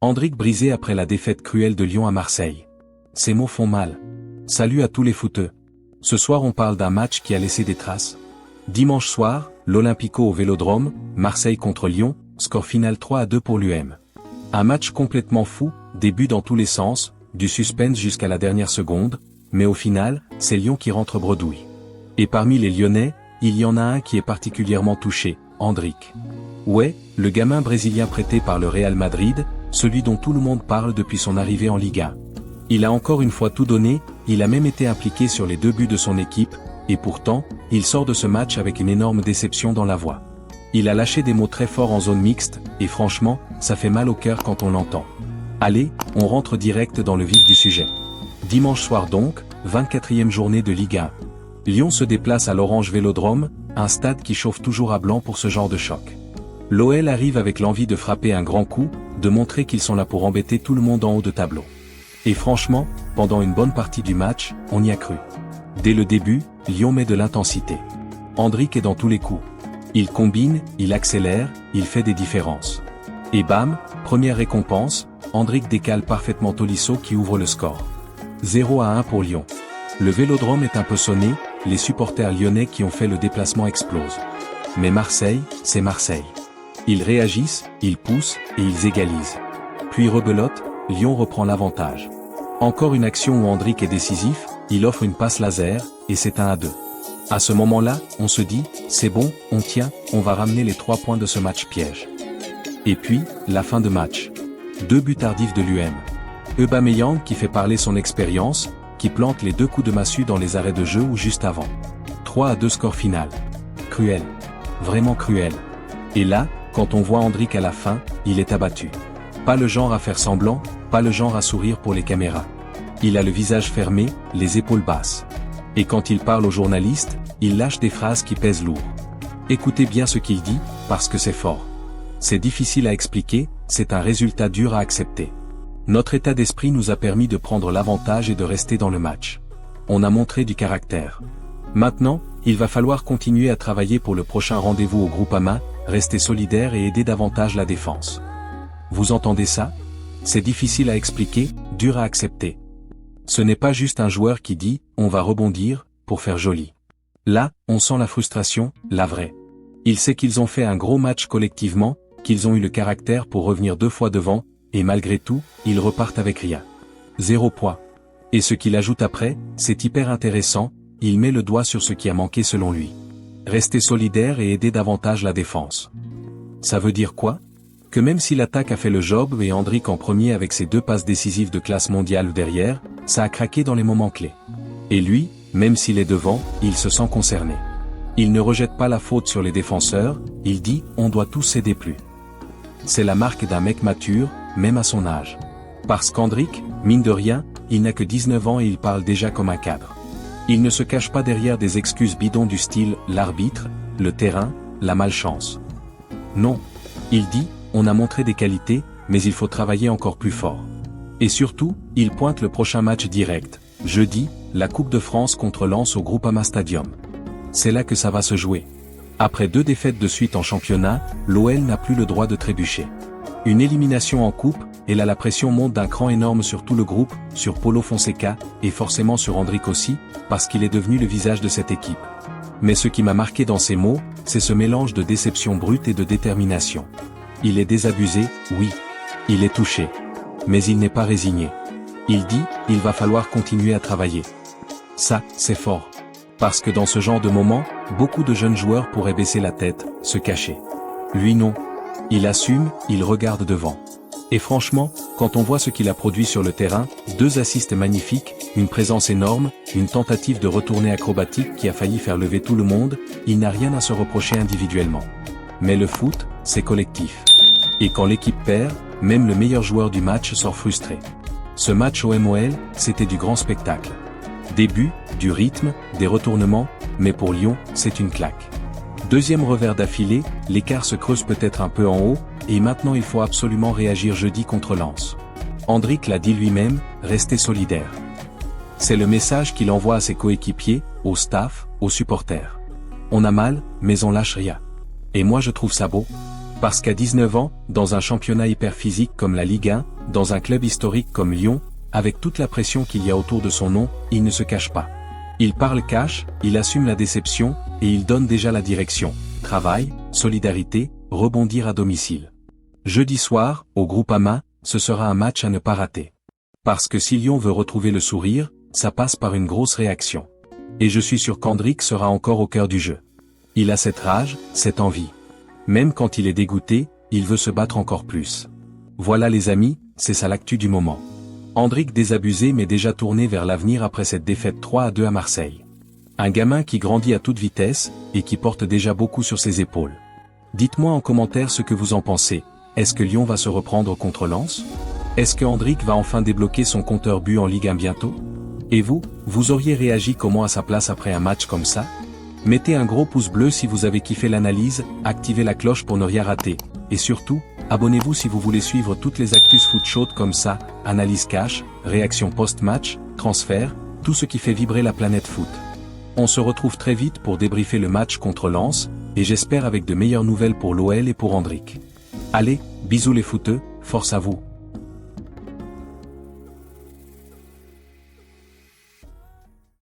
Andric brisé après la défaite cruelle de Lyon à Marseille. Ces mots font mal. Salut à tous les footeux. Ce soir on parle d'un match qui a laissé des traces. Dimanche soir, l'Olympico au Vélodrome, Marseille contre Lyon, score final 3-2 pour l'UM. Un match complètement fou, des buts dans tous les sens, du suspense jusqu'à la dernière seconde, mais au final, c'est Lyon qui rentre bredouille. Et parmi les Lyonnais, il y en a un qui est particulièrement touché, Andric. Ouais, le gamin brésilien prêté par le Real Madrid, celui dont tout le monde parle depuis son arrivée en Ligue 1. Il a encore une fois tout donné, il a même été impliqué sur les 2 buts de son équipe, et pourtant, il sort de ce match avec une énorme déception dans la voix. Il a lâché des mots très forts en zone mixte, et franchement, ça fait mal au cœur quand on l'entend. Allez, on rentre direct dans le vif du sujet. Dimanche soir donc, 24e journée de Ligue 1. Lyon se déplace à l'Orange Vélodrome, un stade qui chauffe toujours à blanc pour ce genre de choc. L'OL arrive avec l'envie de frapper un grand coup, de montrer qu'ils sont là pour embêter tout le monde en haut de tableau. Et franchement, pendant une bonne partie du match, on y a cru. Dès le début, Lyon met de l'intensité. Andric est dans tous les coups. Il combine, il accélère, il fait des différences. Et bam, première récompense, Andric décale parfaitement Tolisso qui ouvre le score. 0-1 pour Lyon. Le Vélodrome est un peu sonné, les supporters lyonnais qui ont fait le déplacement explosent. Mais Marseille, c'est Marseille. Ils réagissent, ils poussent, et ils égalisent. Puis rebelote, Lyon reprend l'avantage. Encore une action où Andric est décisif, il offre une passe laser, et c'est 1-2. À ce moment-là, on se dit, c'est bon, on tient, on va ramener les 3 points de ce match piège. Et puis, la fin de match. 2 buts tardifs de l'UM. Aubameyang qui fait parler son expérience, qui plante les 2 coups de massue dans les arrêts de jeu ou juste avant. 3-2 score final. Cruel. Vraiment cruel. Et là, quand on voit Andric à la fin, il est abattu. Pas le genre à faire semblant, pas le genre à sourire pour les caméras. Il a le visage fermé, les épaules basses. Et quand il parle aux journalistes, il lâche des phrases qui pèsent lourd. Écoutez bien ce qu'il dit, parce que c'est fort. C'est difficile à expliquer, c'est un résultat dur à accepter. Notre état d'esprit nous a permis de prendre l'avantage et de rester dans le match. On a montré du caractère. Maintenant, il va falloir continuer à travailler pour le prochain rendez-vous au Groupama, rester solidaire et aider davantage la défense. Vous entendez ça? C'est difficile à expliquer, dur à accepter. Ce n'est pas juste un joueur qui dit « on va rebondir » pour faire joli. Là, on sent la frustration, la vraie. Il sait qu'ils ont fait un gros match collectivement, qu'ils ont eu le caractère pour revenir 2 fois devant, et malgré tout, ils repartent avec rien. 0 point. Et ce qu'il ajoute après, c'est hyper intéressant, il met le doigt sur ce qui a manqué selon lui. Rester solidaire et aider davantage la défense. Ça veut dire quoi? Que même si l'attaque a fait le job et Andric en premier avec ses 2 passes décisives de classe mondiale derrière, ça a craqué dans les moments clés. Et lui, même s'il est devant, il se sent concerné. Il ne rejette pas la faute sur les défenseurs, il dit « on doit tous s'aider plus ». C'est la marque d'un mec mature, même à son âge. Parce qu'Andric, mine de rien, il n'a que 19 ans et il parle déjà comme un cadre. Il ne se cache pas derrière des excuses bidons du style « l'arbitre », « le terrain », « la malchance ». Non. Il dit « on a montré des qualités, mais il faut travailler encore plus fort ». Et surtout, il pointe le prochain match direct, jeudi, la Coupe de France contre Lens au Groupama Stadium. C'est là que ça va se jouer. Après 2 défaites de suite en championnat, l'OL n'a plus le droit de trébucher. Une élimination en coupe, et là la pression monte d'un cran énorme sur tout le groupe, sur Paulo Fonseca, et forcément sur Andric aussi, parce qu'il est devenu le visage de cette équipe. Mais ce qui m'a marqué dans ces mots, c'est ce mélange de déception brute et de détermination. Il est désabusé, oui. Il est touché. Mais il n'est pas résigné. Il dit, il va falloir continuer à travailler. Ça, c'est fort. Parce que dans ce genre de moment, beaucoup de jeunes joueurs pourraient baisser la tête, se cacher. Lui non. Il assume, il regarde devant. Et franchement, quand on voit ce qu'il a produit sur le terrain, 2 assists magnifiques, une présence énorme, une tentative de retournée acrobatique qui a failli faire lever tout le monde, il n'a rien à se reprocher individuellement. Mais le foot, c'est collectif. Et quand l'équipe perd, même le meilleur joueur du match sort frustré. Ce match au MOL, c'était du grand spectacle. Des buts, du rythme, des retournements, mais pour Lyon, c'est une claque. 2e revers d'affilée, l'écart se creuse peut-être un peu en haut, et maintenant il faut absolument réagir jeudi contre Lens. Andric l'a dit lui-même, restez solidaire. C'est le message qu'il envoie à ses coéquipiers, au staff, aux supporters. On a mal, mais on lâche rien. Et moi je trouve ça beau. Parce qu'à 19 ans, dans un championnat hyper physique comme la Ligue 1, dans un club historique comme Lyon, avec toute la pression qu'il y a autour de son nom, il ne se cache pas. Il parle cash, il assume la déception, et il donne déjà la direction. Travail, solidarité, rebondir à domicile. Jeudi soir, au Groupama, ce sera un match à ne pas rater. Parce que si Lyon veut retrouver le sourire, ça passe par une grosse réaction. Et je suis sûr qu'Hendrick sera encore au cœur du jeu. Il a cette rage, cette envie. Même quand il est dégoûté, il veut se battre encore plus. Voilà les amis, c'est ça l'actu du moment. Hendrick désabusé mais déjà tourné vers l'avenir après cette défaite 3-2 à Marseille. Un gamin qui grandit à toute vitesse, et qui porte déjà beaucoup sur ses épaules. Dites-moi en commentaire ce que vous en pensez. Est-ce que Lyon va se reprendre contre Lens? Est-ce que Hendrick va enfin débloquer son compteur but en Ligue 1 bientôt? Et vous auriez réagi comment à sa place après un match comme ça? Mettez un gros pouce bleu si vous avez kiffé l'analyse, activez la cloche pour ne rien rater, et surtout, abonnez-vous si vous voulez suivre toutes les actus foot chaudes comme ça, analyse cash, réaction post-match, transfert, tout ce qui fait vibrer la planète foot. On se retrouve très vite pour débriefer le match contre Lens, et j'espère avec de meilleures nouvelles pour l'OL et pour Hendrick. Allez, bisous les footeux, force à vous.